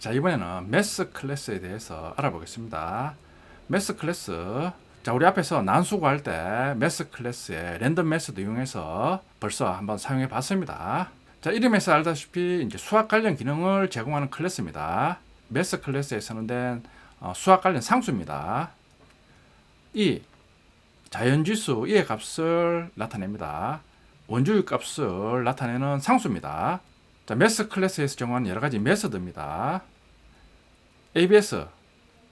자, 이번에는 매스 클래스에 대해서 알아보겠습니다. 매스 클래스. 자, 우리 앞에서 난수 구할 때 매스 클래스의 랜덤 메소드 이용해서 벌써 한번 사용해 봤습니다. 자, 이름에서 알다시피 이제 수학 관련 기능을 제공하는 클래스입니다. 매스 클래스에 사용된 수학 관련 상수입니다. 이 자연지수 E의 값을 나타냅니다. 원주의 값을 나타내는 상수입니다. 자, 매스 클래스에서 정한 여러 가지 메소드입니다. ABS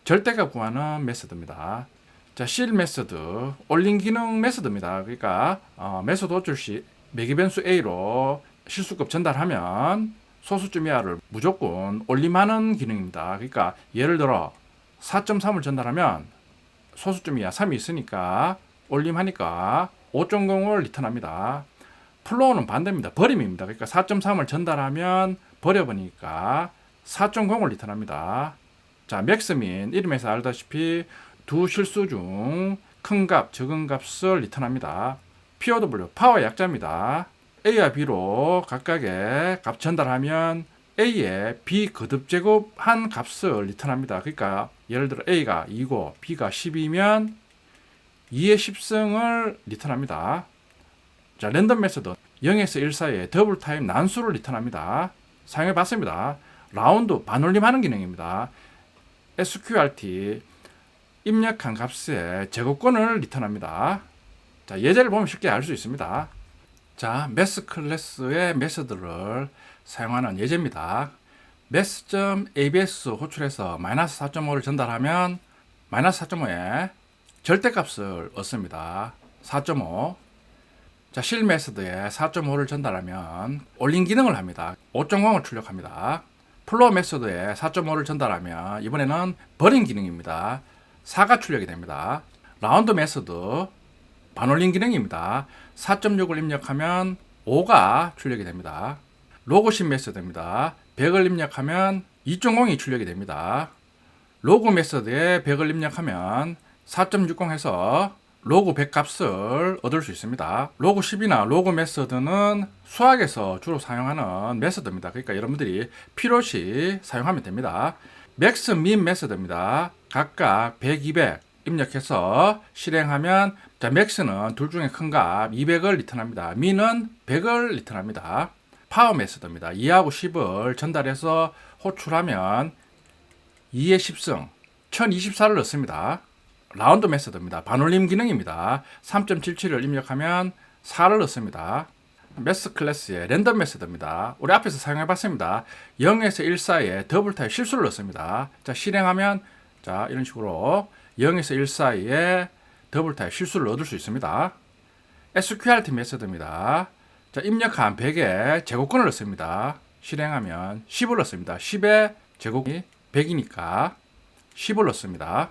절대값 구하는 메소드입니다. 자, 실 메소드 올린 기능 메소드입니다. 그러니까 메소드 호출 시 매기변수 A로 실수급 전달하면 소수점 이하를 무조건 올림하는 기능입니다. 그러니까 예를 들어 4.3을 전달하면 소수점 이하 3이 있으니까 올림하니까 5.0을 리턴합니다. 플로우는 반대입니다. 버림입니다. 그러니까 4.3을 전달하면 버려버리니까 4.0을 리턴합니다. 자, 맥스민 이름에서 알다시피 두 실수 중 큰 값, 적은 값을 리턴합니다. POW 파워 약자입니다. A와 B로 각각의 값 전달하면 A의 B 거듭 제곱한 값을 리턴합니다. 그러니까 예를 들어 A가 2고 B가 10이면 2의 10승을 리턴합니다. 자, 랜덤 메소드 0에서 1 사이에 더블 타임 난수를 리턴합니다. 사용해 봤습니다. 라운드 반올림하는 기능입니다. SQRT 입력한 값의 제곱권을 리턴합니다. 자, 예제를 보면 쉽게 알 수 있습니다. 자, 매스 클래스의 메소드를 사용하는 예제입니다. 매스.abs 호출해서 마이너스 4.5를 전달하면 마이너스 4.5에 절대값을 얻습니다. 4.5. 자, 실 메소드에 4.5를 전달하면 올린 기능을 합니다. 5.0을 출력합니다. 플로어 메소드에 4.5를 전달하면 이번에는 버린 기능입니다. 4가 출력이 됩니다. 라운드 메소드 반올림 기능입니다. 4.6을 입력하면 5가 출력이 됩니다. 로그신 메소드입니다. 100을 입력하면 2.0이 출력이 됩니다. 로그 메소드에 100을 입력하면 4.60 해서 로그 100 값을 얻을 수 있습니다. 로그 10이나 로그 메소드는 수학에서 주로 사용하는 메소드입니다. 그러니까 여러분들이 필요시 사용하면 됩니다. 맥스 민 메소드입니다. 각각 100, 200 입력해서 실행하면 자, 맥스는 둘 중에 큰 값 200을 리턴합니다. 민은 100을 리턴합니다. 파워 메소드입니다. 2하고 10을 전달해서 호출하면 2의 10승 1024를 넣습니다. 라운드 메소드입니다. 반올림 기능입니다. 3.77을 입력하면 4를 넣습니다. 매스 클래스의 랜덤 메소드입니다. 우리 앞에서 사용해 봤습니다. 0에서 1 사이에 더블 타입 실수를 넣습니다. 자, 실행하면 자, 이런 식으로 0에서 1 사이에 더블 타입 실수를 얻을 수 있습니다. SQRT 메소드입니다. 자, 입력한 100에 제곱권을 넣습니다. 실행하면 10을 넣습니다. 10의 제곱이 100이니까 10을 넣습니다.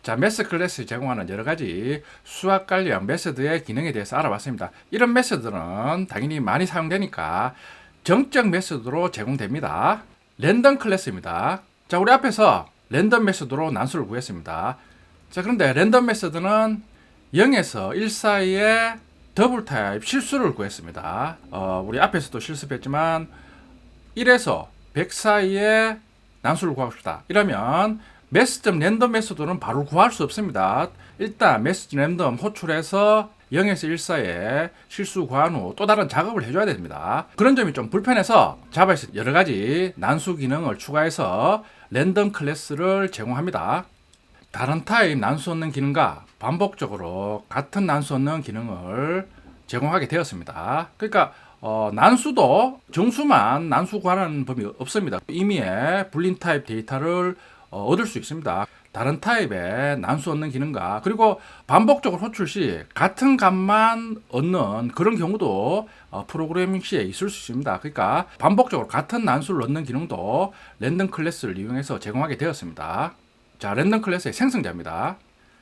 자, 매스 클래스 제공하는 여러 가지 수학 관련 메소드의 기능에 대해서 알아봤습니다. 이런 메소드는 당연히 많이 사용되니까 정적 메소드로 제공됩니다. 랜덤 클래스입니다. 자, 우리 앞에서 랜덤 메소드로 난수를 구했습니다. 자, 그런데 랜덤 메소드는 0에서 1 사이에 더블 타입 실수를 구했습니다. 우리 앞에서도 실습했지만 1에서 100 사이에 난수를 구하고 싶다. 이러면 매스.랜덤 메소드는 바로 구할 수 없습니다. 일단 매스.랜덤 호출해서 0에서 1 사이에 실수 구한 후 또 다른 작업을 해줘야 됩니다. 그런 점이 좀 불편해서 자바에서 여러 가지 난수 기능을 추가해서 랜덤 클래스를 제공합니다. 다른 타입 난수 얻는 기능과 반복적으로 같은 난수 얻는 기능을 제공하게 되었습니다. 그러니까 난수도 정수만 난수 구하는 법이 없습니다. 임의의 불린 타입 데이터를 얻을 수 있습니다. 다른 타입의 난수 얻는 기능과 그리고 반복적으로 호출 시 같은 값만 얻는 그런 경우도 프로그래밍 시에 있을 수 있습니다. 그러니까 반복적으로 같은 난수를 얻는 기능도 랜덤 클래스를 이용해서 제공하게 되었습니다. 자, 랜덤 클래스의 생성자입니다.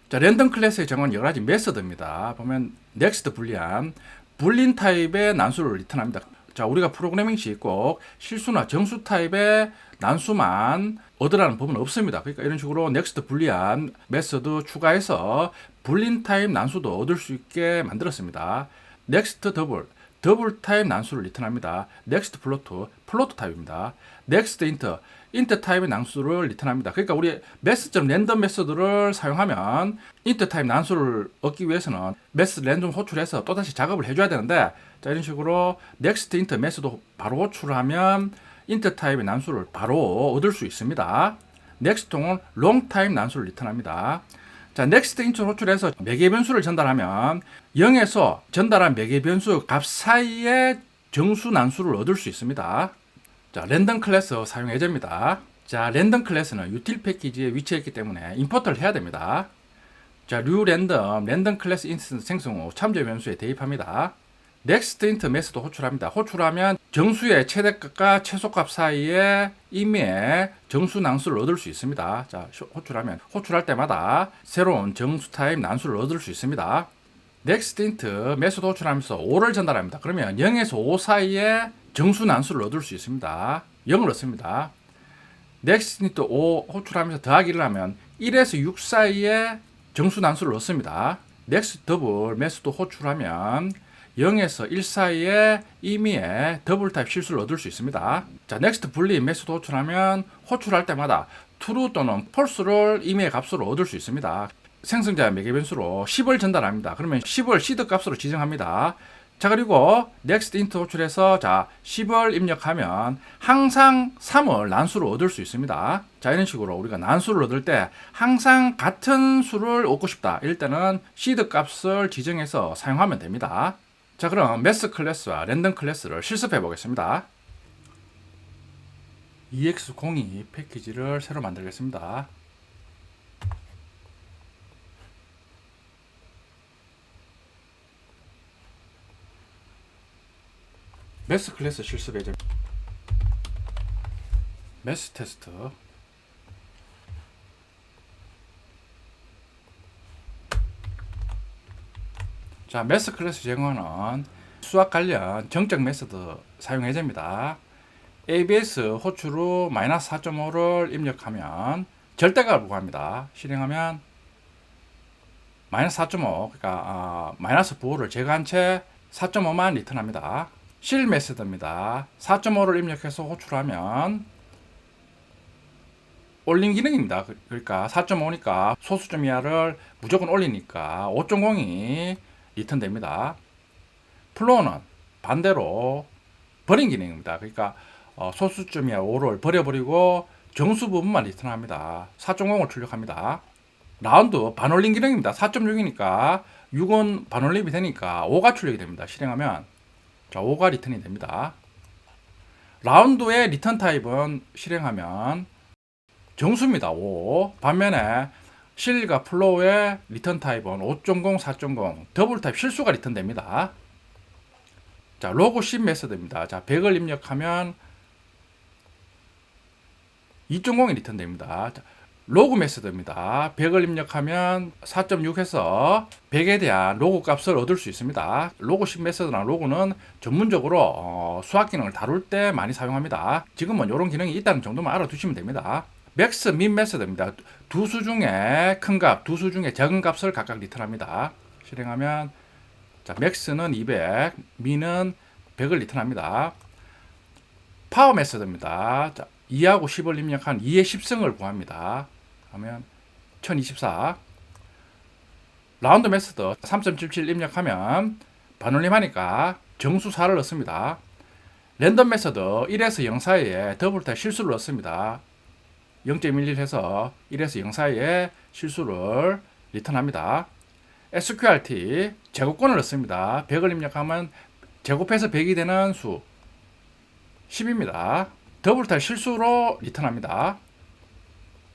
자, 랜덤 클래스의 정은 여러 가지 메소드입니다. 보면 넥스트 불리한 불린 타입의 난수를 리턴합니다. 자, 우리가 프로그래밍 시 꼭 실수나 정수 타입의 난수만 얻으라는 법은 없습니다. 그러니까 이런 식으로 넥스트 불리한 메소드 추가해서 불린 타입 난수도 얻을 수 있게 만들었습니다. 넥스트 더블 더블 타입 난수를 리턴합니다. next 플로트 타입입니다. next int 타입의 난수를 리턴합니다. 그러니까 우리 메스처럼 랜덤 메서드를 사용하면 int 타입 난수를 얻기 위해서는 메스 랜덤 호출해서 또다시 작업을 해줘야 되는데, 자, 이런 식으로 next int 메서드 바로 호출을 하면 int 타입의 난수를 바로 얻을 수 있습니다. next 통은 long 타입 난수를 리턴합니다. 자, next int 호출해서 매개 변수를 전달하면 0에서 전달한 매개 변수 값 사이에 정수 난수를 얻을 수 있습니다. 자, 랜덤 클래스 사용 예제입니다. 자, 랜덤 클래스는 util 패키지에 위치해 있기 때문에 임포트를 해야 됩니다. 자, 랜덤 클래스 인스턴스 생성 후 참조 변수에 대입합니다. next int 메소드 호출합니다. 호출하면 정수의 최대값과 최소값 사이에 임의의 정수 난수를 얻을 수 있습니다. 자, 호출할 때마다 새로운 정수 타입 난수를 얻을 수 있습니다. next int 메소드 호출하면서 5를 전달합니다. 그러면 0에서 5 사이에 정수 난수를 얻을 수 있습니다. 0을 얻습니다. next int 5 호출하면서 더하기를 하면 1에서 6 사이에 정수 난수를 얻습니다. next 더블 메소드 호출하면 0에서 1 사이에 임의의 더블 타입 실수를 얻을 수 있습니다. 자, next 불린 메소드 호출하면 호출할 때마다 true 또는 false를 임의의 값으로 얻을 수 있습니다. 생성자의 매개 변수로 10을 전달합니다. 그러면 10을 seed 값으로 지정합니다. 자, 그리고 next int 호출해서 자 10을 입력하면 항상 3을 난수로 얻을 수 있습니다. 자, 이런 식으로 우리가 난수를 얻을 때 항상 같은 수를 얻고 싶다, 이럴 때는 seed 값을 지정해서 사용하면 됩니다. 자, 그럼 매스 클래스와 랜덤 클래스를 실습해 보겠습니다. EX02 패키지를 새로 만들겠습니다. 매스 클래스 실습 예제, 매스 테스트. 자, 매스 클래스 제공하는 수학 관련 정적 메소드 사용 예제입니다. ABS 호출 후 마이너스 4.5를 입력하면 절대값을 구합니다. 실행하면 마이너스 4.5, 그러니까 마이너스 부호를 제거한 채 4.5만 리턴합니다. 실 메소드입니다. 4.5를 입력해서 호출하면 올린 기능입니다. 그러니까 4.5니까 소수점 이하를 무조건 올리니까 5.0이 리턴됩니다. 플로우는 반대로 버린 기능입니다. 그러니까 소수점 이하 5를 버려버리고 정수 부분만 리턴합니다. 4.0을 출력합니다. 라운드 반올림 기능입니다. 4.6이니까 6은 반올림이 되니까 5가 출력이 됩니다. 실행하면 자, 5가 리턴이 됩니다. 라운드의 리턴 타입은 실행하면 정수입니다. 5. 반면에 실과 플로우의 리턴 타입은 5.0, 4.0 더블 타입 실수가 리턴됩니다. 자, 로그 10 메소드입니다. 자, 100을 입력하면 2.0이 리턴됩니다. 자, 로그 메소드입니다. 100을 입력하면 4.6에서 100에 대한 로그 값을 얻을 수 있습니다. 로그 10 메소드나 로그는 전문적으로 수학 기능을 다룰 때 많이 사용합니다. 지금은 이런 기능이 있다는 정도만 알아두시면 됩니다. 맥스 민 메소드입니다. 두 수 중에 큰 값, 두 수 중에 작은 값을 각각 리턴합니다. 실행하면 자, 맥스는 200, 민은 100을 리턴합니다. 파워 메소드입니다. 자, 2하고 10을 입력한 2의 10승을 구합니다. 하면 1024. 라운드 메소드 3.77 입력하면 반올림하니까 정수 4를 넣습니다. 랜덤 메소드 1에서 0 사이에 더블 타입 실수를 넣습니다. 0.11 해서 1에서 0 사이에 실수를 리턴합니다. SQRT 제곱권을 넣습니다. 100을 입력하면 제곱해서 100이 되는 수 10입니다. 더블 타입 실수로 리턴합니다.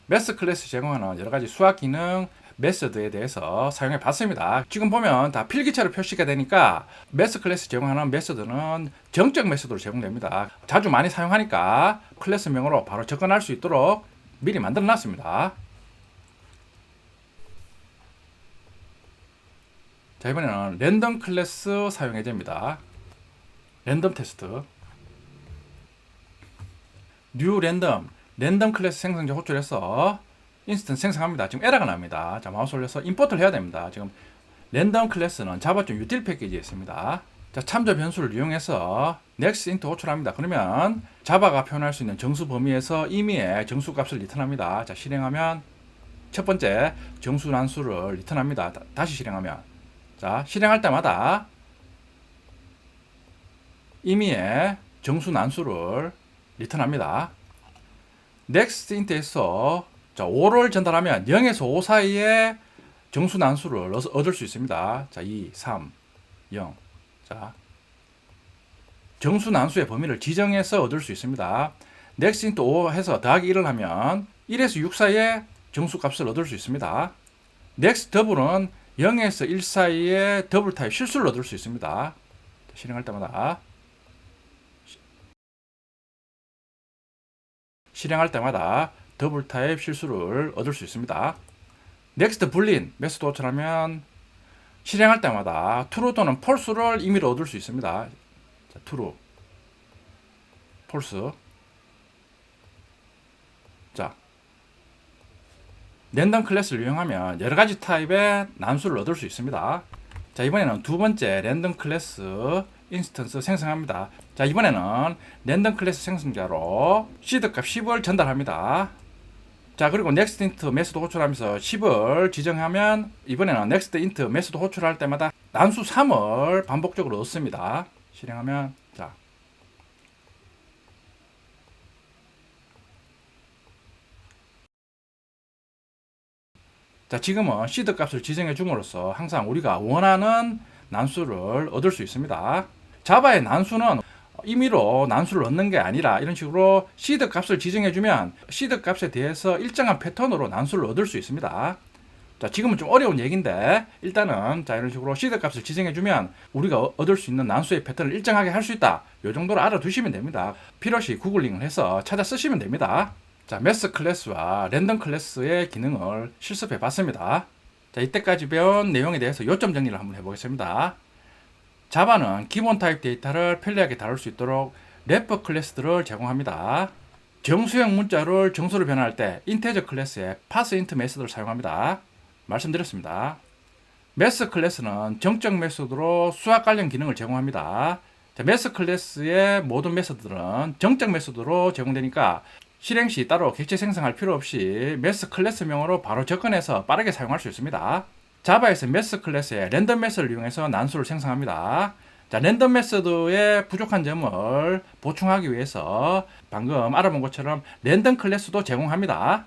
매스 클래스 제공하는 여러가지 수학 기능 메소드에 대해서 사용해 봤습니다. 지금 보면 다 필기체로 표시가 되니까 매스 클래스 제공하는 메소드는 정적 메소드로 제공됩니다. 자주 많이 사용하니까 클래스명으로 바로 접근할 수 있도록 미리 만들어 놨습니다. 자, 이번에는 랜덤 클래스 사용 예제입니다. 랜덤 테스트. 뉴 랜덤 클래스 생성자 호출해서 인스턴스 생성합니다. 지금 에러가 납니다. 자, 마우스 올려서 임포트를 해야 됩니다. 지금 랜덤 클래스는 자바좀 유틸 패키지에 있습니다. 자, 참조 변수를 이용해서 next int 호출합니다. 그러면 자바가 표현할 수 있는 정수 범위에서 임의의 정수 값을 리턴합니다. 자, 실행하면 첫 번째 정수 난수를 리턴합니다. 다시 실행하면, 자, 실행할 때마다 임의의 정수 난수를 리턴합니다. next int에서 자, 5를 전달하면 0에서 5 사이에 정수 난수를 얻을 수 있습니다. 자, 2, 3, 0. 자, 정수 난수의 범위를 지정해서 얻을 수 있습니다. next into 5 해서 더하기 1을 하면 1에서 6 사이에 정수 값을 얻을 수 있습니다. next 더블은 0에서 1 사이에 더블 타입 실수를 얻을 수 있습니다. 실행할 때마다 더블 타입 실수를 얻을 수 있습니다. next 불린 메소드 호출하면 실행할 때마다 true 또는 false를 임의로 얻을 수 있습니다. 자, true, false. 자, 랜덤 클래스를 이용하면 여러 가지 타입의 난수를 얻을 수 있습니다. 자, 이번에는 두 번째 랜덤 클래스 인스턴스 생성합니다. 자, 이번에는 랜덤 클래스 생성자로 시드 값 10을 전달합니다. 자, 그리고 next int 메소드 호출하면서 10을 지정하면 이번에는 next int 메소드 호출할 때마다 난수 3을 반복적으로 얻습니다. 실행하면, 자, 지금은 시드 값을 지정해 줌으로써 항상 우리가 원하는 난수를 얻을 수 있습니다. 자바의 난수는 임의로 난수를 얻는 게 아니라 이런 식으로 시드 값을 지정해 주면 시드 값에 대해서 일정한 패턴으로 난수를 얻을 수 있습니다. 자, 지금은 좀 어려운 얘기인데 일단은 자, 이런 식으로 시드 값을 지정해 주면 우리가 얻을 수 있는 난수의 패턴을 일정하게 할 수 있다. 이 정도로 알아두시면 됩니다. 필요시 구글링을 해서 찾아 쓰시면 됩니다. 자, 매스 클래스와 랜덤 클래스의 기능을 실습해 봤습니다. 자, 이때까지 배운 내용에 대해서 요점 정리를 한번 해보겠습니다. 자바는 기본 타입 데이터를 편리하게 다룰 수 있도록 래퍼 클래스들을 제공합니다. 정수형 문자를 정수로 변환할 때 인테저 클래스의 parseInt 메소드를 사용합니다. 말씀드렸습니다. 매스 클래스는 정적 메소드로 수학 관련 기능을 제공합니다. 자, 매스 클래스의 모든 메소드들은 정적 메소드로 제공되니까 실행 시 따로 객체 생성할 필요 없이 매스 클래스명으로 바로 접근해서 빠르게 사용할 수 있습니다. 자바에서 매스 클래스의 랜덤 메서드를 이용해서 난수를 생성합니다. 자, 랜덤 메서드의 부족한 점을 보충하기 위해서 방금 알아본 것처럼 랜덤 클래스도 제공합니다.